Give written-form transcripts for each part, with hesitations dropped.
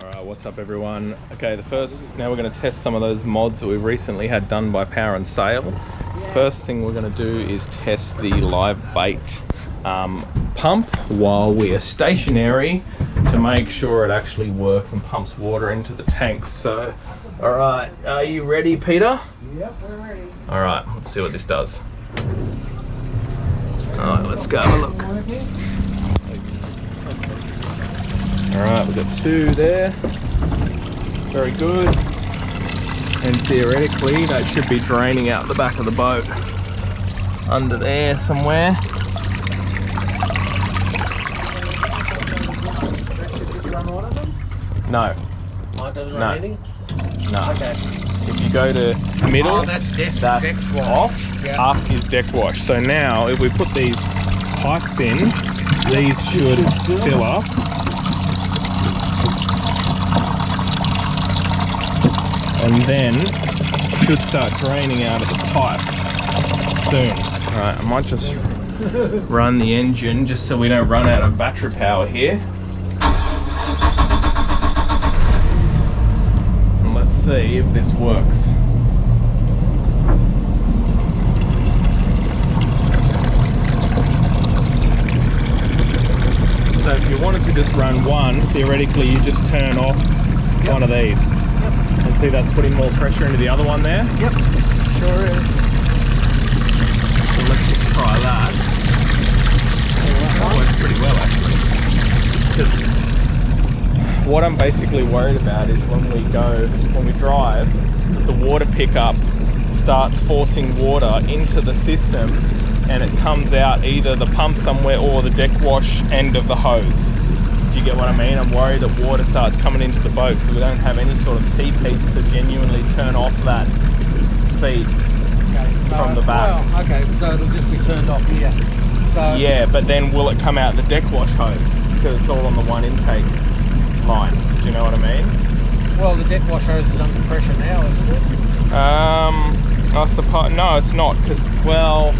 Alright, what's up everyone? Okay, now we're going to test some of those mods that we've recently had done by Power and Sail. First thing we're going to do is test the live bait pump while we are stationary to make sure it actually works and pumps water into the tanks. So, alright, are you ready, Peter? Yep, we're ready. Alright, let's see what this does. Alright, let's go have a look. Alright, we've got two there. Very good. And theoretically, that should be draining out the back of the boat. Under there somewhere. That should just run one of them? No. Oh, it doesn't run any? No. Okay. If you go to middle, Oh, that's deck wash. off. Yeah. Up is deck wash. So now, if we put these pipes in, these should fill up. And then should start draining out of the pipe soon. Alright, I might just run the engine just so we don't run out of battery power here. And let's see if this works. So if you wanted to just run one, theoretically you just turn off one of these. And see that's putting more pressure into the other one there? Yep, sure is. So let's just try that. That works pretty well actually. What I'm basically worried about is when we drive, the water pickup starts forcing water into the system and it comes out either the pump somewhere or the deck wash end of the hose. You get what I mean? I'm worried that water starts coming into the boat because we don't have any sort of T-piece to genuinely turn off that feed from the back. Well, okay, so it'll just be turned off here. So Yeah, but then will it come out the deck wash hose? Because it's all on the one intake line. Do you know what I mean? well, the deck wash hose is under pressure now, isn't it? I suppose, no, it's not, because, well,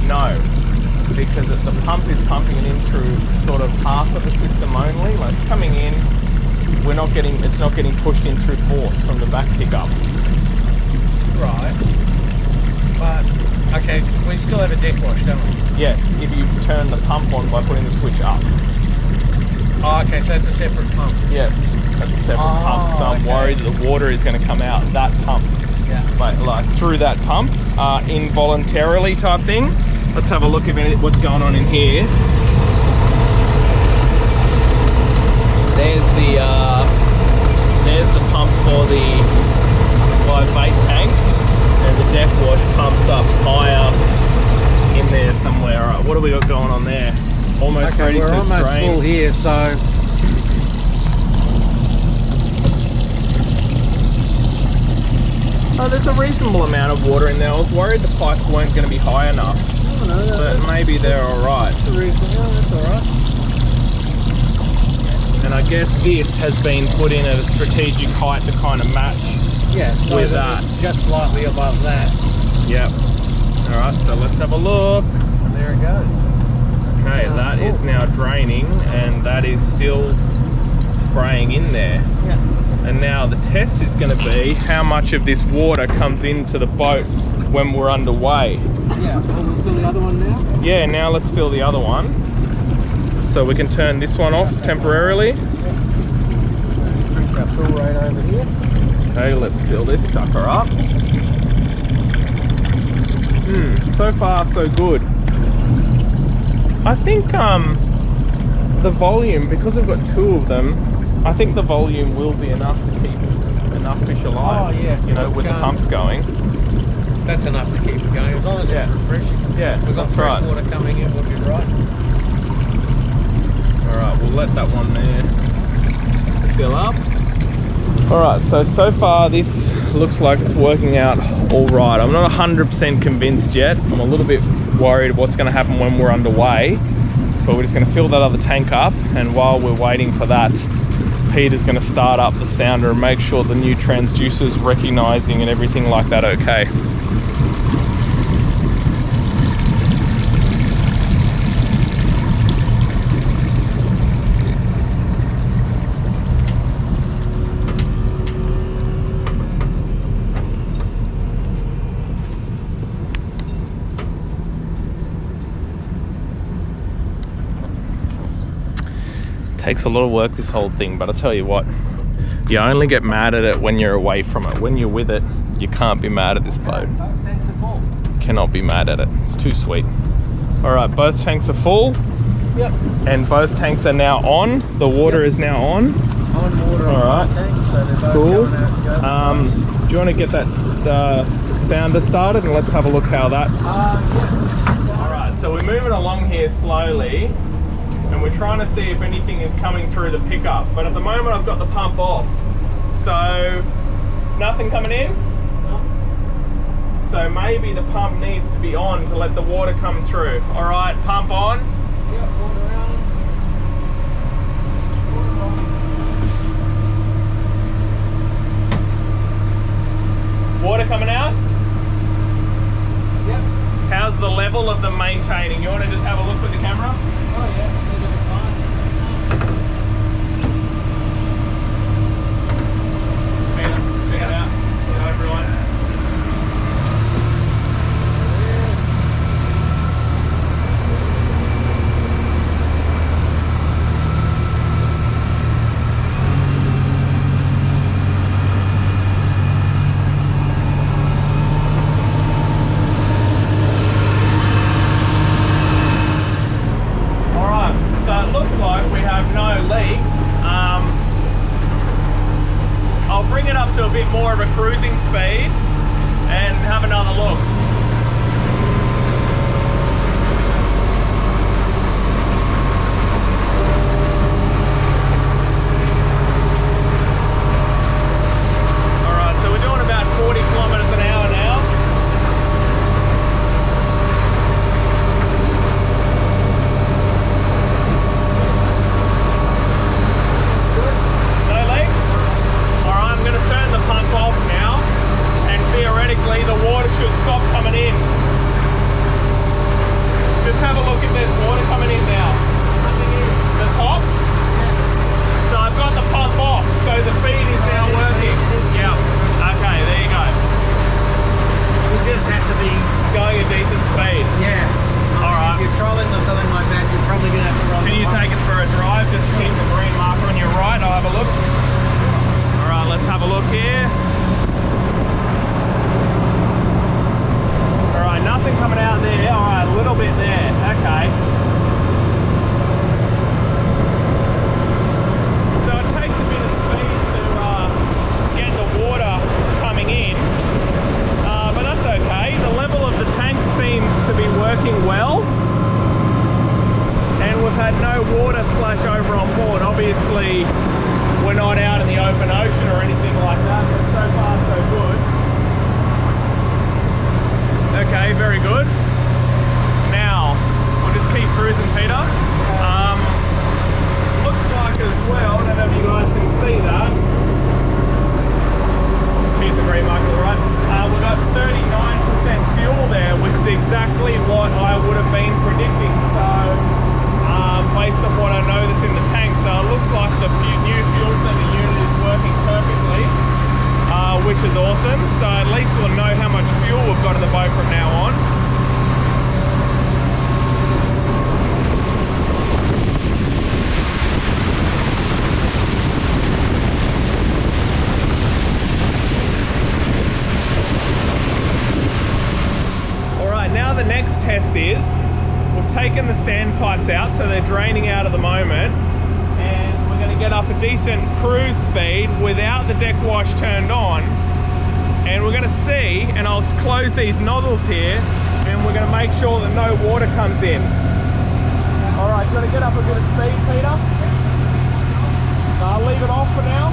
no. Because the pump is pumping it in through sort of half of the system only. Like it's coming in, it's not getting pushed in through force from the back pickup. Right. But okay, we still have a deck wash, don't we? Yeah, if you turn the pump on by putting the switch up. Oh, okay, so it's a separate pump. Yes, that's a separate pump. So I'm worried that the water is going to come out that pump. Yeah. Like through that pump, involuntarily type thing. Let's have a look at what's going on in here. There's the pump for the live bait tank, and the deck wash pumps up higher in there somewhere. All right, what do we got going on there? Almost ready to we're almost drain. full here, so Oh, there's a reasonable amount of water in there. I was worried the pipes weren't going to be high enough. But maybe they're alright. that's alright. And I guess this has been put in at a strategic height to kind of match. Yeah, so with that. it's just slightly above that. Yep. Alright, so let's have a look. There it goes. Okay, that is now draining and that is still spraying in there. Yeah. And now the test is going to be how much of this water comes into the boat when we're underway. Yeah, we'll fill the other one now? Yeah, now let's fill the other one. So we can turn this one off temporarily. Increase our fill rate over here. Okay, let's fill this sucker up. So far so good. I think the volume, because we've got two of them, I think the volume will be enough to keep enough fish alive. Oh yeah. You know, with the pumps going. That's enough to keep it going, as long as it's refreshing. Yeah, We've got that's fresh right. water coming in, we'll be right. Alright, we'll let that one there fill up. Alright, so far this looks like it's working out alright. I'm not 100% convinced yet. I'm a little bit worried what's going to happen when we're underway. But we're just going to fill that other tank up, and while we're waiting for that, Peter's going to start up the sounder and make sure the new transducer's recognizing and everything like that okay. Takes a lot of work, this whole thing, but I tell you what, you only get mad at it when you're away from it. When you're with it, you can't be mad at this boat. Cannot be mad at it. It's too sweet. All right, both tanks are full. Yep. And both tanks are now on. The water is now on. On water. All right. Tanks, so they're both Cool. going out. Do you want to get that sounder started and let's have a look how that's... Yeah. All right, so we're moving along here slowly and we're trying to see if anything is coming through the pickup. But at the moment I've got the pump off. So nothing coming in? No. So maybe the pump needs to be on to let the water come through. All right, pump on. Yep, water on. Water coming out? Yep. How's the level of them maintaining? You want to just have a look with the camera? Oh yeah, they're doing fine. Check it out. Hello everyone. I'll bring it up to a bit more of a cruising speed and have another look. Alright, so we're doing about 40 kilometers an hour now. The water should stop coming in. Just have a look if there's water coming in now. The top? Yeah. So I've got the pump off, so the feed is now working. Yeah. Okay, there you go. You just have to be going a decent speed. Yeah. Alright. If you're trolling or something like that, you're probably going to have to run. Can you take us for a drive? Just keep the green marker on your right. I'll have a look. Alright, let's have a look here. Nothing coming out there. All right, a little bit there. Okay. So it takes a bit of speed to get the water coming in, but that's okay. The level of the tank seems to be working well, and we've had no water splash over on board. Obviously, we're not out in the open ocean or anything like that, but so far so good. Okay, very good. Now, we'll just keep cruising, Peter. Looks like as well, I don't know if you guys can see that. Here's the green marker, right? We've got 39% fuel there, which is exactly what I would have been predicting. So, based on what I know that's in the tank, so it looks like the new fuel center unit is working perfectly. Which is awesome, so at least we'll know how much fuel we've got in the boat from now on. Alright, now the next test is, we've taken the standpipes out, so they're draining out at the moment. Get up a decent cruise speed without the deck wash turned on, and we're going to see, and I'll close these nozzles here, and we're going to make sure that no water comes in. Alright, you want to get up a bit of speed, Peter? I'll leave it off for now.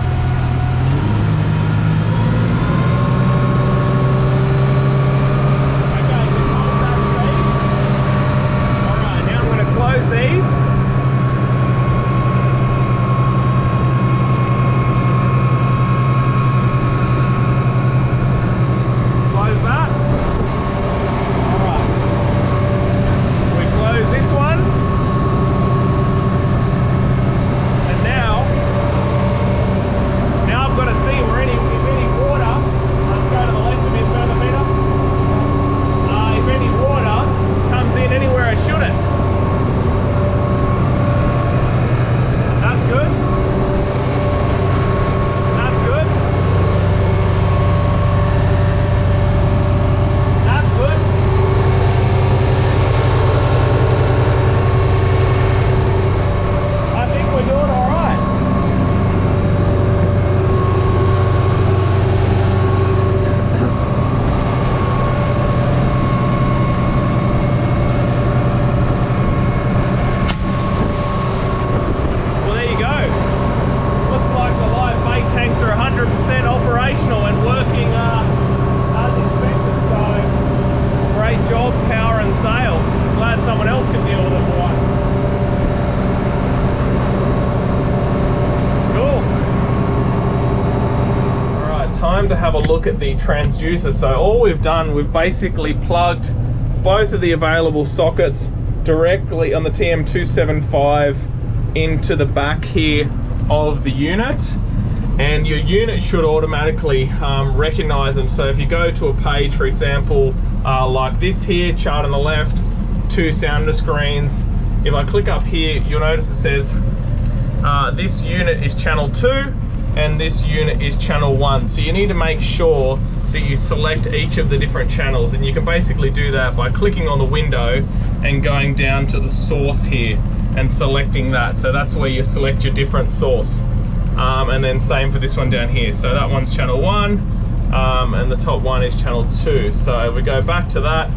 Okay, just hold that speed. Alright, now I'm going to close these. to have a look at the transducer. So all we've done, we've basically plugged both of the available sockets directly on the TM275 into the back here of the unit, and your unit should automatically recognize them. So if you go to a page, for example, like this here, chart on the left, 2 sounder screens. If I click up here, you'll notice it says this unit is channel 2 and this unit is channel 1. So you need to make sure that you select each of the different channels, and you can basically do that by clicking on the window and going down to the source here and selecting that. So that's where you select your different source. And then same for this one down here. So that one's channel 1 and the top one is channel 2. So we go back to that.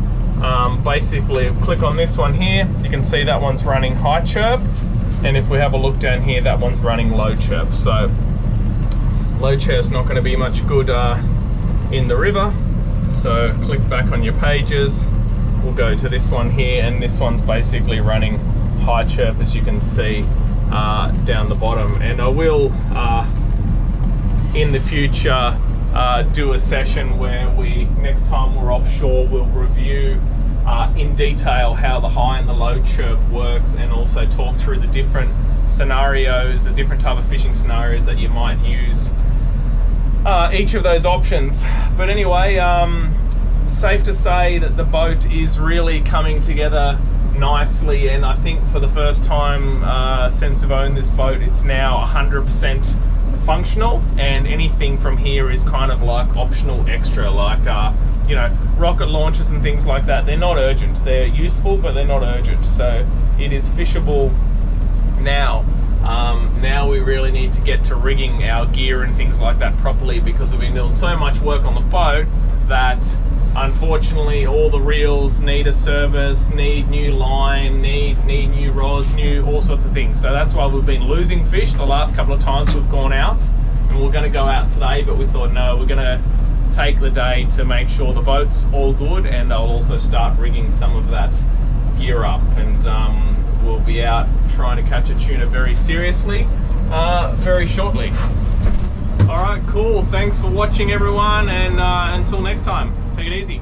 Basically click on this one here, you can see that one's running high chirp, and if we have a look down here, that one's running low chirp. So low chirp's not going to be much good in the river. So click back on your pages, we'll go to this one here, and this one's basically running high chirp, as you can see down the bottom. And I will in the future do a session where next time we're offshore, we'll review in detail how the high and the low chirp works, and also talk through the different scenarios, the different type of fishing scenarios that you might use each of those options. But anyway, safe to say that the boat is really coming together nicely, and I think for the first time since we've owned this boat, it's now 100% functional, and anything from here is kind of like optional extra, like you know, rocket launches and things like that. They're not urgent, they're useful, but they're not urgent. So it is fishable now. Now we really need to get to rigging our gear and things like that properly, because we've been doing so much work on the boat that unfortunately all the reels need a service, need new line, need new rods, new all sorts of things. So that's why we've been losing fish the last couple of times we've gone out, and we're going to go out today, but we thought no, we're going to take the day to make sure the boat's all good, and I'll also start rigging some of that gear up, and we'll be out trying to catch a tuna very seriously very shortly. All right, cool. Thanks for watching, everyone, and until next time, take it easy.